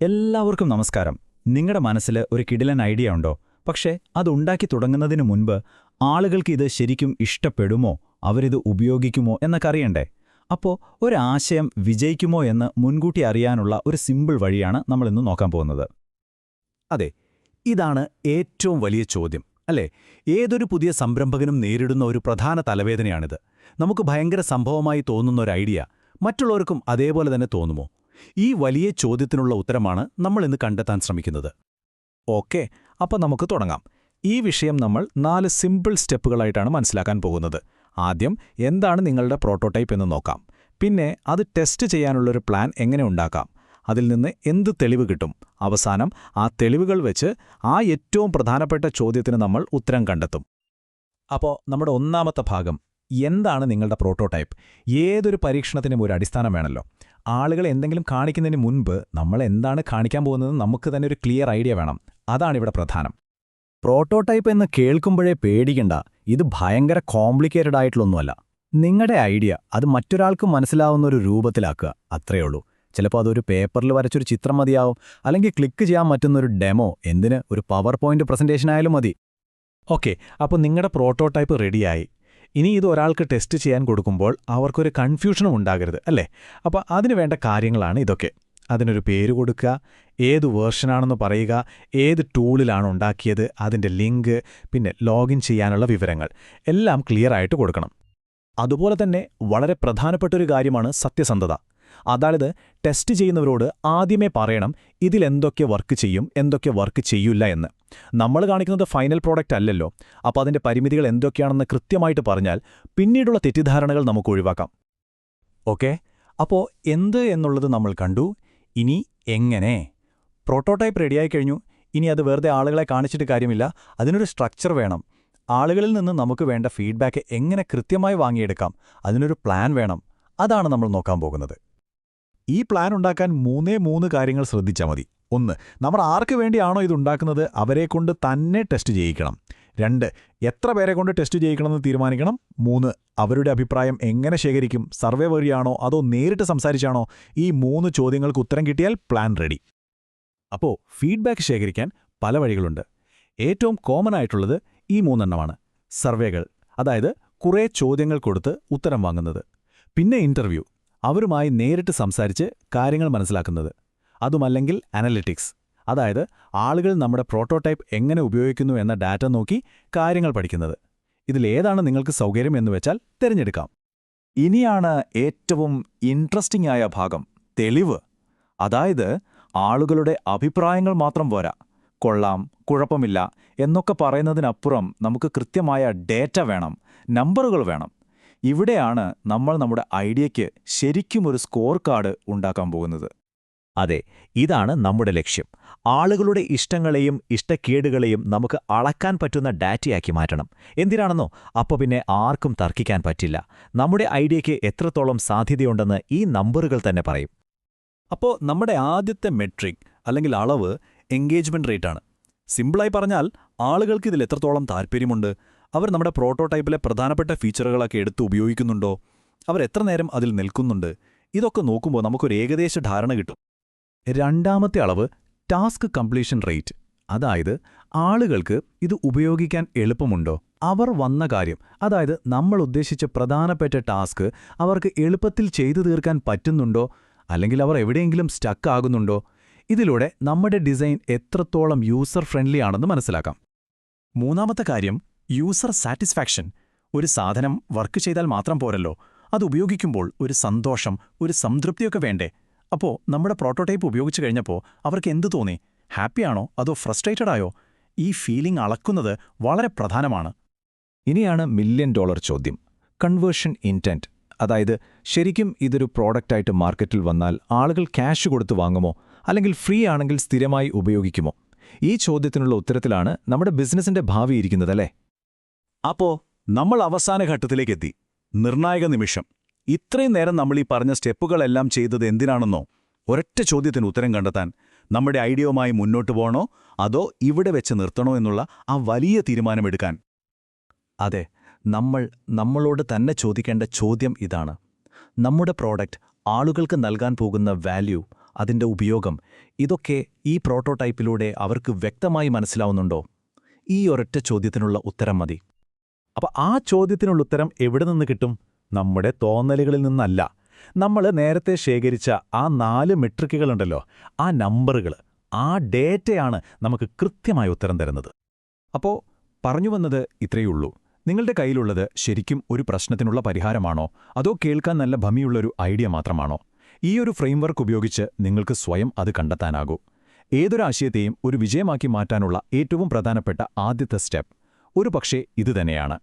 എല്ലാവർക്കും നമസ്കാരം. നിങ്ങളുടെ മനസ്സിൽ ഒരു കിടിലൻ ഐഡിയ ഉണ്ടോ? പക്ഷേ അതുണ്ടാക്കി തുടങ്ങുന്നതിനു മുൻപ് ആളുകൾക്ക് ഇത് ശരിക്കും ഇഷ്ടപ്പെടുമോ, അവരിത് ഉപയോഗിക്കുമോ എന്നൊക്കെ അറിയണ്ടേ? അപ്പോൾ ഒരാശയം വിജയിക്കുമോ എന്ന് മുൻകൂട്ടി അറിയാനുള്ള ഒരു സിമ്പിൾ വഴിയാണ് നമ്മളിന്ന് നോക്കാൻ പോകുന്നത്. അതെ, ഇതാണ് ഏറ്റവും വലിയ ചോദ്യം, അല്ലേ? ഏതൊരു പുതിയ സംരംഭകനും നേരിടുന്ന ഒരു പ്രധാന തലവേദനയാണിത്. നമുക്ക് ഭയങ്കര സംഭവമായി തോന്നുന്ന ഒരു ഐഡിയ മറ്റുള്ളവർക്കും അതേപോലെ തന്നെ തോന്നുമോ? ഈ വലിയ ചോദ്യത്തിനുള്ള ഉത്തരമാണ് നമ്മൾ ഇന്ന് കണ്ടെത്താൻ ശ്രമിക്കുന്നത്. ഓക്കെ, അപ്പോൾ നമുക്ക് തുടങ്ങാം. ഈ വിഷയം നമ്മൾ 4 സിമ്പിൾ സ്റ്റെപ്പുകളായിട്ടാണ് മനസ്സിലാക്കാൻ പോകുന്നത്. ആദ്യം എന്താണ് നിങ്ങളുടെ പ്രോട്ടോടൈപ്പ് എന്ന് നോക്കാം. പിന്നെ അത് ടെസ്റ്റ് ചെയ്യാനുള്ളൊരു പ്ലാൻ എങ്ങനെ ഉണ്ടാക്കാം, അതിൽ നിന്ന് എന്ത് തെളിവ് കിട്ടും. അവസാനം ആ തെളിവുകൾ വെച്ച് ആ ഏറ്റവും പ്രധാനപ്പെട്ട ചോദ്യത്തിന് നമ്മൾ ഉത്തരം കണ്ടെത്തും. അപ്പോൾ നമ്മുടെ ഒന്നാമത്തെ ഭാഗം, എന്താണ് നിങ്ങളുടെ പ്രോട്ടോടൈപ്പ്? ഏതൊരു പരീക്ഷണത്തിനും ഒരു അടിസ്ഥാനം വേണമല്ലോ. ആളുകൾ എന്തെങ്കിലും കാണിക്കുന്നതിന് മുൻപ് നമ്മൾ എന്താണ് കാണിക്കാൻ പോകുന്നത് നമുക്ക് തന്നെ ഒരു ക്ലിയർ ഐഡിയ വേണം. അതാണിവിടെ പ്രധാനം. പ്രോട്ടോടൈപ്പ് എന്ന് കേൾക്കുമ്പോഴേ പേടിക്കണ്ട, ഇത് ഭയങ്കര കോംപ്ലിക്കേറ്റഡ് ആയിട്ടുള്ളൊന്നുമല്ല. നിങ്ങളുടെ ഐഡിയ അത് മറ്റൊരാൾക്ക് മനസ്സിലാവുന്ന ഒരു രൂപത്തിലാക്കുക, അത്രയുള്ളൂ. ചിലപ്പോൾ അതൊരു പേപ്പറിൽ വരച്ചൊരു ചിത്രം മതിയാവും, അല്ലെങ്കിൽ ക്ലിക്ക് ചെയ്യാൻ പറ്റുന്നൊരു ഡെമോ, എന്തിന് ഒരു പവർ പോയിന്റ് പ്രസന്റേഷൻ ആയാലും മതി. ഓക്കെ, അപ്പോൾ നിങ്ങളുടെ പ്രോട്ടോടൈപ്പ് റെഡിയായി. ഇനി ഇത് ഒരാൾക്ക് ടെസ്റ്റ് ചെയ്യാൻ കൊടുക്കുമ്പോൾ അവർക്കൊരു കൺഫ്യൂഷനും ഉണ്ടാകരുത്, അല്ലേ? അപ്പോൾ അതിനു വേണ്ട കാര്യങ്ങളാണ് ഇതൊക്കെ. അതിനൊരു പേര് കൊടുക്കുക, ഏത് വേർഷനാണെന്ന് പറയുക, ഏത് ടൂളിലാണ് ഉണ്ടാക്കിയത്, അതിൻ്റെ ലിങ്ക്, പിന്നെ ലോഗിൻ ചെയ്യാനുള്ള വിവരങ്ങൾ എല്ലാം ക്ലിയർ ആയിട്ട് കൊടുക്കണം. അതുപോലെ തന്നെ വളരെ പ്രധാനപ്പെട്ടൊരു കാര്യമാണ് സത്യസന്ധത. അതായത് ടെസ്റ്റ് ചെയ്യുന്നവരോട് ആദ്യമേ പറയണം ഇതിലെന്തൊക്കെ വർക്ക് ചെയ്യും, എന്തൊക്കെ വർക്ക് ചെയ്യില്ല എന്ന്. നമ്മൾ കാണിക്കുന്നത് ഫൈനൽ പ്രോഡക്റ്റ് അല്ലല്ലോ. അപ്പോൾ അതിൻ്റെ പരിമിതികൾ എന്തൊക്കെയാണെന്ന് കൃത്യമായിട്ട് പറഞ്ഞാൽ പിന്നീടുള്ള തെറ്റിദ്ധാരണകൾ നമുക്ക് ഒഴിവാക്കാം. ഓക്കെ, അപ്പോൾ എന്ത് എന്നുള്ളത് നമ്മൾ കണ്ടു. ഇനി എങ്ങനെ? പ്രോട്ടോടൈപ്പ് റെഡിയായി കഴിഞ്ഞു. ഇനി അത് വെറുതെ ആളുകളെ കാണിച്ചിട്ട് കാര്യമില്ല, അതിനൊരു സ്ട്രക്ചർ വേണം. ആളുകളിൽ നിന്ന് നമുക്ക് വേണ്ട ഫീഡ്ബാക്ക് എങ്ങനെ കൃത്യമായി വാങ്ങിയെടുക്കാം, അതിനൊരു പ്ലാൻ വേണം. അതാണ് നമ്മൾ നോക്കാൻ പോകുന്നത്. ഈ പ്ലാൻ ഉണ്ടാക്കാൻ 3 കാര്യങ്ങൾ ശ്രദ്ധിച്ചാൽ മതി. 1, നമ്മൾ ആർക്ക് വേണ്ടിയാണോ ഇതുണ്ടാക്കുന്നത് അവരെക്കൊണ്ട് തന്നെ ടെസ്റ്റ് ചെയ്യിക്കണം. 2, എത്ര പേരെ കൊണ്ട് ടെസ്റ്റ് ചെയ്യിക്കണമെന്ന് തീരുമാനിക്കണം. 3, അവരുടെ അഭിപ്രായം എങ്ങനെ ശേഖരിക്കും, സർവേ വഴിയാണോ അതോ നേരിട്ട് സംസാരിച്ചാണോ? ഈ 3 ചോദ്യങ്ങൾക്ക് ഉത്തരം കിട്ടിയാൽ പ്ലാൻ റെഡി. അപ്പോൾ ഫീഡ്ബാക്ക് ശേഖരിക്കാൻ പല വഴികളുണ്ട്. ഏറ്റവും കോമൺ ആയിട്ടുള്ളത് ഈ 3 എണ്ണമാണ്. സർവേകൾ, അതായത് കുറേ ചോദ്യങ്ങൾ കൊടുത്ത് ഉത്തരം വാങ്ങുന്നത്. പിന്നെ ഇൻ്റർവ്യൂ, അവരുമായി നേരിട്ട് സംസാരിച്ച് കാര്യങ്ങൾ മനസ്സിലാക്കുന്നത്. അതുമല്ലെങ്കിൽ അനലിറ്റിക്സ്, അതായത് ആളുകൾ നമ്മുടെ പ്രോട്ടോടൈപ്പ് എങ്ങനെ ഉപയോഗിക്കുന്നു എന്ന ഡാറ്റ നോക്കി കാര്യങ്ങൾ പഠിക്കുന്നത്. ഇതിലേതാണ് നിങ്ങൾക്ക് സൗകര്യം എന്ന് വെച്ചാൽ തിരഞ്ഞെടുക്കാം. ഇനിയാണ് ഏറ്റവും ഇൻട്രസ്റ്റിംഗ് ആയ ഭാഗം, തെളിവ്. അതായത് ആളുകളുടെ അഭിപ്രായങ്ങൾ മാത്രം പോരാ. കൊള്ളാം, കുഴപ്പമില്ല എന്നൊക്കെ പറയുന്നതിനപ്പുറം നമുക്ക് കൃത്യമായ ഡേറ്റ വേണം, നമ്പറുകൾ വേണം. ഇവിടെയാണ് നമ്മൾ നമ്മുടെ ഐഡിയയ്ക്ക് ശരിക്കും ഒരു സ്കോർ കാർഡ് ഉണ്ടാക്കാൻ പോകുന്നത്. അതെ, ഇതാണ് നമ്മുടെ ലക്ഷ്യം. ആളുകളുടെ ഇഷ്ടങ്ങളെയും ഇഷ്ടക്കേടുകളെയും നമുക്ക് അളക്കാൻ പറ്റുന്ന ഡാറ്റയാക്കി മാറ്റണം. എന്തിനാണെന്നോ? അപ്പോൾ പിന്നെ ആർക്കും തർക്കിക്കാൻ പറ്റില്ല. നമ്മുടെ ഐഡിയയ്ക്ക് എത്രത്തോളം സാധ്യതയുണ്ടെന്ന് ഈ നമ്പറുകൾ തന്നെ പറയും. അപ്പോൾ നമ്മുടെ ആദ്യത്തെ മെട്രിക് അല്ലെങ്കിൽ അളവ് എൻഗേജ്മെന്റ് റേറ്റാണ്. സിമ്പിളായി പറഞ്ഞാൽ ആളുകൾക്ക് ഇതിൽ എത്രത്തോളം താൽപ്പര്യമുണ്ട്, അവർ നമ്മുടെ പ്രോട്ടോടൈപ്പിലെ പ്രധാനപ്പെട്ട ഫീച്ചറുകളൊക്കെ എടുത്ത് ഉപയോഗിക്കുന്നുണ്ടോ, അവർ എത്ര നേരം അതിൽ നിൽക്കുന്നുണ്ട്, ഇതൊക്കെ നോക്കുമ്പോൾ നമുക്കൊരു ഏകദേശ ധാരണ കിട്ടും. രണ്ടാമത്തെ അളവ് ടാസ്ക് കംപ്ലീഷൻ റേറ്റ്. അതായത് ആളുകൾക്ക് ഇത് ഉപയോഗിക്കാൻ എളുപ്പമുണ്ടോ, അവർ വന്ന കാര്യം, അതായത് നമ്മൾ ഉദ്ദേശിച്ച പ്രധാനപ്പെട്ട ടാസ്ക് അവർക്ക് എളുപ്പത്തിൽ ചെയ്തു തീർക്കാൻ പറ്റുന്നുണ്ടോ, അല്ലെങ്കിൽ അവർ എവിടെയെങ്കിലും സ്റ്റക്ക് ആകുന്നുണ്ടോ. ഇതിലൂടെ നമ്മുടെ ഡിസൈൻ എത്രത്തോളം യൂസർ ഫ്രണ്ട്ലി ആണെന്ന് മനസ്സിലാക്കാം. മൂന്നാമത്തെ കാര്യം യൂസർ സാറ്റിസ്ഫാക്ഷൻ. ഒരു സാധനം വർക്ക് ചെയ്താൽ മാത്രം പോരല്ലോ, അത് ഉപയോഗിക്കുമ്പോൾ ഒരു സന്തോഷം, ഒരു സംതൃപ്തിയൊക്കെ വേണ്ടേ? അപ്പോൾ നമ്മുടെ പ്രോട്ടോടൈപ്പ് ഉപയോഗിച്ചു കഴിഞ്ഞപ്പോൾ അവർക്ക് എന്തു തോന്നി? ഹാപ്പിയാണോ അതോ ഫ്രസ്ട്രേറ്റഡ് ആയോ? ഈ ഫീലിംഗ് അളക്കുന്നത് വളരെ പ്രധാനമാണ്. ഇനിയാണ് $1 മില്യൺ ചോദ്യം, കൺവേർഷൻ ഇൻറ്റന്റ്. അതായത് ശരിക്കും ഇതൊരു പ്രോഡക്റ്റായിട്ട് മാർക്കറ്റിൽ വന്നാൽ ആളുകൾ ക്യാഷ് കൊടുത്ത് വാങ്ങുമോ, അല്ലെങ്കിൽ ഫ്രീ ആണെങ്കിൽ സ്ഥിരമായി ഉപയോഗിക്കുമോ? ഈ ചോദ്യത്തിനുള്ള ഉത്തരത്തിലാണ് നമ്മുടെ ബിസിനസിന്റെ ഭാവി ഇരിക്കുന്നതല്ലേ? അപ്പോൾ നമ്മൾ അവസാന ഘട്ടത്തിലേക്കെത്തി. നിർണായക നിമിഷം. ഇത്രയും നേരം നമ്മൾ ഈ പറഞ്ഞ സ്റ്റെപ്പുകളെല്ലാം ചെയ്തത് എന്തിനാണെന്നോ? ഒരൊറ്റ ചോദ്യത്തിന് ഉത്തരം കണ്ടെത്താൻ. നമ്മുടെ ഐഡിയയുമായി മുന്നോട്ട് പോകണോ അതോ ഇവിടെ വെച്ച് നിർത്തണോ എന്നുള്ള ആ വലിയ തീരുമാനമെടുക്കാൻ. അതെ, നമ്മളോട് തന്നെ ചോദിക്കേണ്ട ചോദ്യം ഇതാണ്. നമ്മുടെ പ്രോഡക്റ്റ് ആളുകൾക്ക് നൽകാൻ പോകുന്ന വാല്യൂ, അതിന്റെ ഉപയോഗം, ഇതൊക്കെ ഈ പ്രോട്ടോടൈപ്പിലൂടെ അവർക്ക് വ്യക്തമായി മനസ്സിലാവുന്നുണ്ടോ? ഈ ഒരൊറ്റ ചോദ്യത്തിനുള്ള ഉത്തരം മതി. അപ്പോൾ ആ ചോദ്യത്തിനുള്ള ഉത്തരം എവിടെ നിന്ന് കിട്ടും? നമ്മുടെ തോന്നലുകളിൽ നിന്നല്ല. നമ്മൾ നേരത്തെ ശേഖരിച്ച ആ 4 മെട്രിക്കുകളുണ്ടല്ലോ, ആ നമ്പറുകൾ, ആ ഡേറ്റയാണ് നമുക്ക് കൃത്യമായ ഉത്തരം തരുന്നത്. അപ്പോൾ പറഞ്ഞു വന്നത് ഇത്രയുള്ളൂ. നിങ്ങളുടെ കയ്യിലുള്ളത് ശരിക്കും ഒരു പ്രശ്നത്തിനുള്ള പരിഹാരമാണോ, അതോ കേൾക്കാൻ നല്ല ഭംഗിയുള്ളൊരു ഐഡിയ മാത്രമാണോ? ഈ ഒരു ഫ്രെയിംവർക്ക് ഉപയോഗിച്ച് നിങ്ങൾക്ക് സ്വയം അത് കണ്ടെത്താനാകൂ. ഏതൊരാശയത്തെയും ഒരു വിജയമാക്കി മാറ്റാനുള്ള ഏറ്റവും പ്രധാനപ്പെട്ട ആദ്യത്തെ സ്റ്റെപ്പ് ഒരുപക്ഷേ ഇതുതന്നെയാണ്.